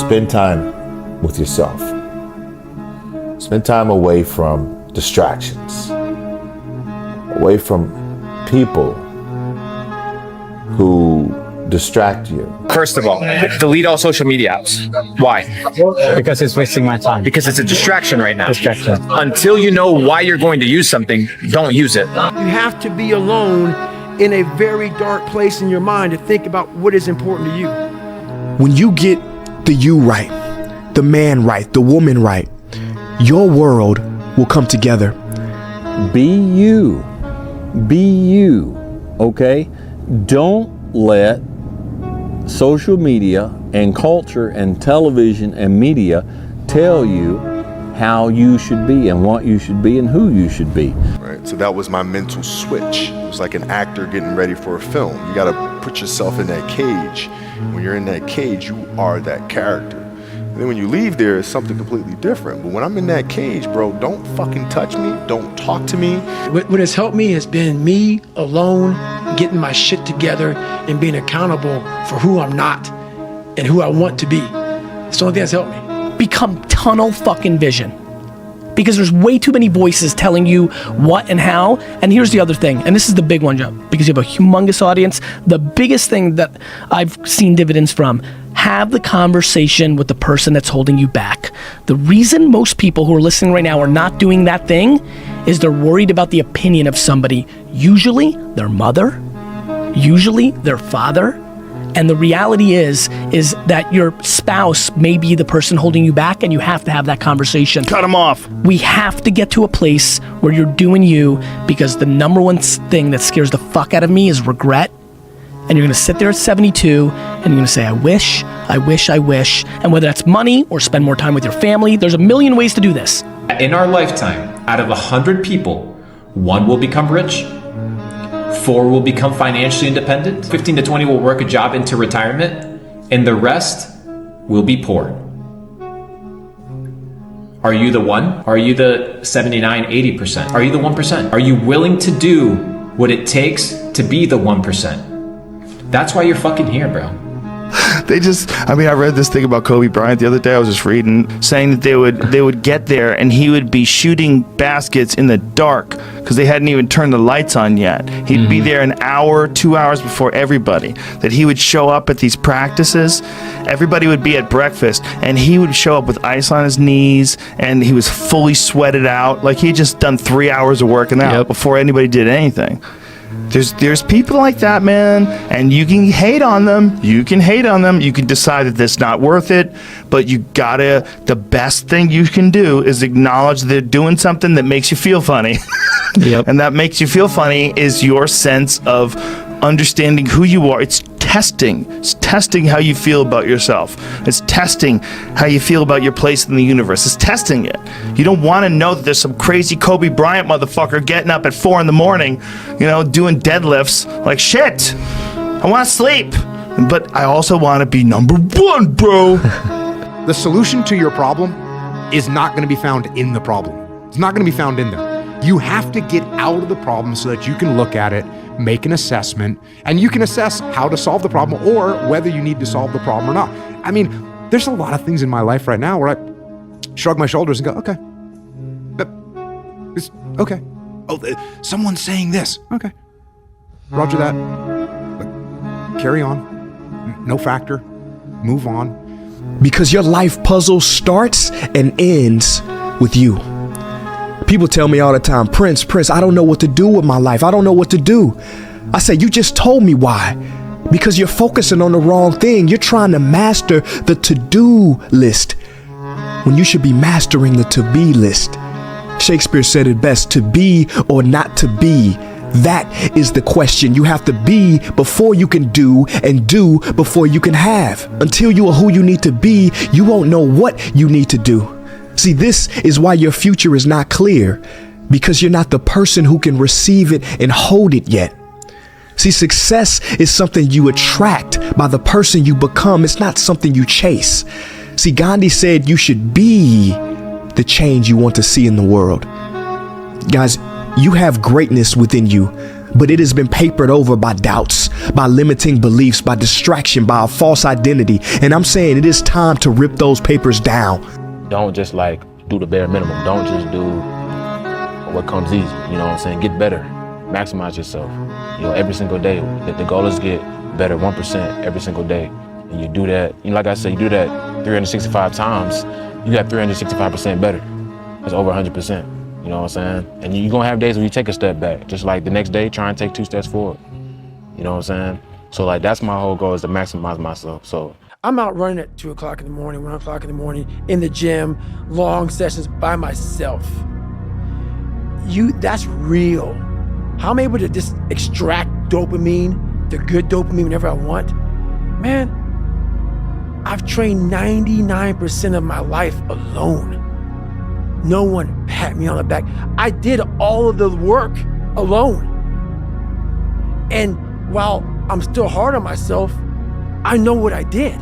spend time with yourself. Spend time away from distractions, away from people who distract you. First of all, delete all social media apps. Why? Because it's wasting my time. Because it's a distraction right now. Distraction. Until you know why you're going to use something, don't use it. You have to be alone in a very dark place in your mind to think about what is important to you. When you get the you right, the man right, the woman right, your world will come together. Be you. Be you. Okay? Don't let social media and culture and television and media tell you how you should be and what you should be and who you should be. Right, so that was my mental switch. It was like an actor getting ready for a film. You gotta put yourself in that cage. When you're in that cage, you are that character. And then when you leave there, it's something completely different. But when I'm in that cage, bro, don't fucking touch me. Don't talk to me. What has helped me has been me alone, getting my shit together and being accountable for who I'm not and who I want to be. It's the only thing that's helped me. Become tunnel fucking vision. Because there's way too many voices telling you what and how. And here's the other thing, and this is the big one, Joe, because you have a humongous audience. The biggest thing that I've seen dividends from, have the conversation with the person that's holding you back. The reason most people who are listening right now are not doing that thing is they're worried about the opinion of somebody, usually their mother, usually their father. And the reality is that your spouse may be the person holding you back, and you have to have that conversation. Cut them off. We have to get to a place where you're doing you, because the number one thing that scares the fuck out of me is regret. And you're gonna sit there at 72 and you're gonna say, I wish, I wish, I wish. And whether that's money or spend more time with your family, there's a million ways to do this. In our lifetime, out of 100 people, 1 will become rich, 4 will become financially independent, 15 to 20 will work a job into retirement, and the rest will be poor. Are you the 1? Are you the 79, 80%? Are you the 1%? Are you willing to do what it takes to be the 1%? That's why you're fucking here, bro. I read this thing about Kobe Bryant the other day. I was just reading, saying that they would get there and he would be shooting baskets in the dark because they hadn't even turned the lights on yet. He'd be there an hour, 2 hours before everybody. That he would show up at these practices. Everybody would be at breakfast and he would show up with ice on his knees and he was fully sweated out. Like he had just done 3 hours of working out before anybody did anything. There's people like that, man, and you can hate on them. You can decide that that's not worth it, but the best thing you can do is acknowledge they're doing something that makes you feel funny. And that makes you feel funny is your sense of understanding who you are. It's testing how you feel about yourself. It's testing how you feel about your place in the universe. It's testing it. You don't want to know that there's some crazy Kobe Bryant motherfucker getting up at 4 in the morning, doing deadlifts. Like, shit, I want to sleep, but I also want to be number 1, bro. The solution to your problem is not going to be found in the problem. It's not going to be found in there. You have to get out of the problem so that you can look at it, make an assessment, and you can assess how to solve the problem or whether you need to solve the problem or not. I mean, there's a lot of things in my life right now where I shrug my shoulders and go, okay. It's okay. Oh, someone's saying this. Okay. Roger that. But carry on. No factor. Move on. Because your life puzzle starts and ends with you. People tell me all the time, Prince, I don't know what to do with my life. I don't know what to do. I say, you just told me why. Because you're focusing on the wrong thing. You're trying to master the to-do list when you should be mastering the to-be list. Shakespeare said it best, to be or not to be. That is the question. You have to be before you can do, and do before you can have. Until you are who you need to be, you won't know what you need to do. See, this is why your future is not clear, because you're not the person who can receive it and hold it yet. See, success is something you attract by the person you become. It's not something you chase. See, Gandhi said you should be the change you want to see in the world. Guys, you have greatness within you, but it has been papered over by doubts, by limiting beliefs, by distraction, by a false identity. And I'm saying it is time to rip those papers down. Don't just like do the bare minimum. Don't just do what comes easy. You know what I'm saying? Get better. Maximize yourself. You know, every single day. The goal is get better 1% every single day. And you do that, you know, like I said, you do that 365 times, you got 365% better. That's over 100%. You know what I'm saying? And you're gonna have days where you take a step back. Just like the next day, try and take 2 steps forward. You know what I'm saying? So like that's my whole goal, is to maximize myself. So I'm out running at 2 o'clock in the morning, 1 o'clock in the morning, in the gym, long sessions by myself. That's real. How I'm able to just extract dopamine, the good dopamine whenever I want. Man, I've trained 99% of my life alone. No one pat me on the back. I did all of the work alone. And while I'm still hard on myself, I know what I did.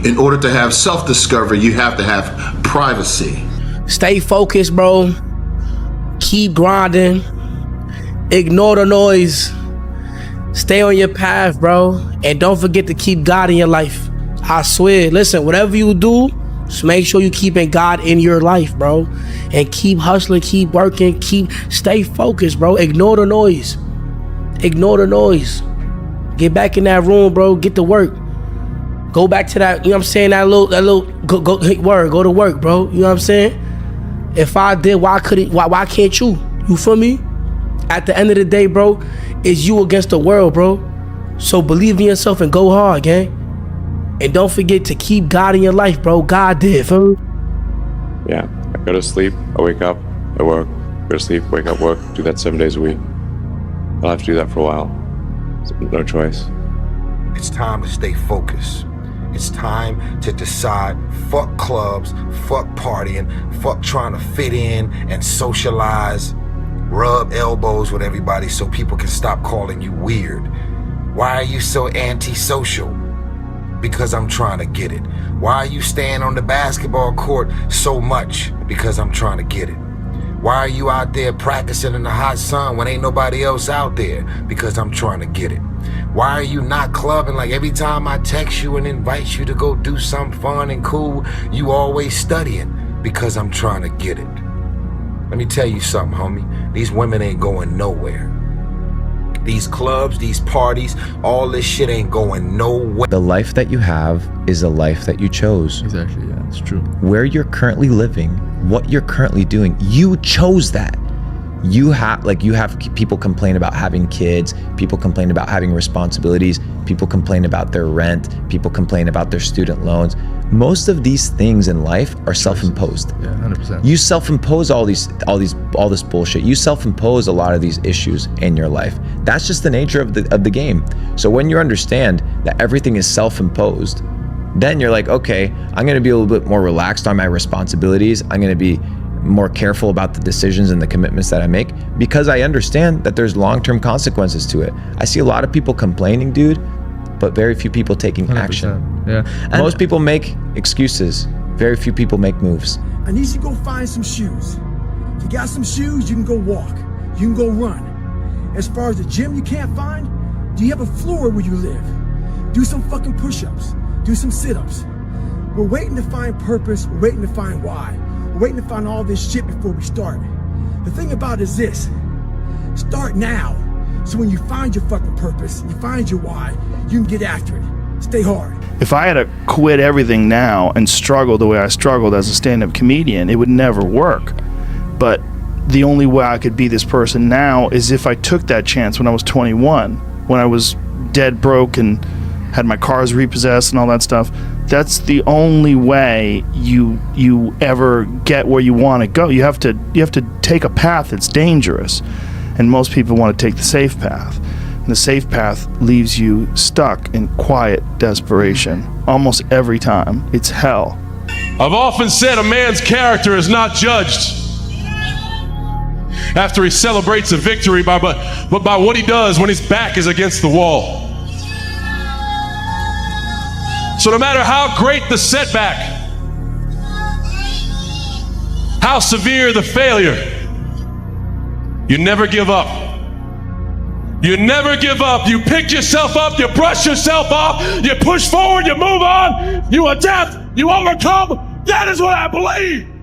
In order to have self-discovery, you have to have privacy. Stay focused, bro. Keep grinding. Ignore the noise. Stay on your path, bro. And don't forget to keep God in your life. I swear, listen, whatever you do, just make sure you keeping God in your life, bro. And keep hustling, keep working, stay focused, bro. Ignore the noise. Ignore the noise. Get back in that room, bro. Get to work. Go back to that, you know what I'm saying, that little go to work, bro. You know what I'm saying? If I did, why can't you? You feel me? At the end of the day, bro, it's you against the world, bro. So believe in yourself and go hard, gang. And don't forget to keep God in your life, bro. God did, feel me? Yeah, I go to sleep, I wake up, I work, go to sleep, wake up, work, do that 7 days a week. I'll have to do that for a while. No choice. It's time to stay focused. It's time to decide, fuck clubs, fuck partying, fuck trying to fit in and socialize, rub elbows with everybody so people can stop calling you weird. Why are you so antisocial? Because I'm trying to get it. Why are you staying on the basketball court so much? Because I'm trying to get it. Why are you out there practicing in the hot sun when ain't nobody else out there? Because I'm trying to get it. Why are you not clubbing? Like every time I text you and invite you to go do something fun and cool, you always studying. Because I'm trying to get it. Let me tell you something, homie. These women ain't going nowhere. These clubs, these parties, all this shit ain't going nowhere. The life that you have is a life that you chose. Exactly, yeah, it's true. Where you're currently living, what you're currently doing, you chose that. You have people complain about having kids, people complain about having responsibilities, people complain about their rent, people complain about their student loans. Most of these things in life are self-imposed. Yeah, 100%. You self-impose all this bullshit. You self-impose a lot of these issues in your life. That's just the nature of the game. So when you understand that everything is self-imposed, then you're like, okay, I'm gonna be a little bit more relaxed on my responsibilities. I'm gonna be more careful about the decisions and the commitments that I make, because I understand that there's long-term consequences to it. I see a lot of people complaining, dude, but very few people taking 100%, action. yeah. Most people make excuses. Very few people make moves. I need you to go find some shoes. If you got some shoes, you can go walk. You can go run. As far as the gym you can't find, do you have a floor where you live? Do some fucking push-ups. Do some sit-ups. We're waiting to find purpose. We're waiting to find why. We're waiting to find all this shit before we start. The thing about it is this. Start now. So when you find your fucking purpose, you find your why, you can get after it. Stay hard. If I had to quit everything now and struggle the way I struggled as a stand-up comedian, it would never work. But the only way I could be this person now is if I took that chance when I was 21, when I was dead broke and had my cars repossessed and all that stuff. That's the only way you ever get where you want to go. You have to take a path that's dangerous, and most people want to take the safe path. And the safe path leaves you stuck in quiet desperation almost every time. It's hell. I've often said a man's character is not judged after he celebrates a victory, but by what he does when his back is against the wall. So no matter how great the setback, how severe the failure, you never give up. You never give up. You pick yourself up, you brush yourself off, you push forward, you move on, you adapt, you overcome. That is what I believe.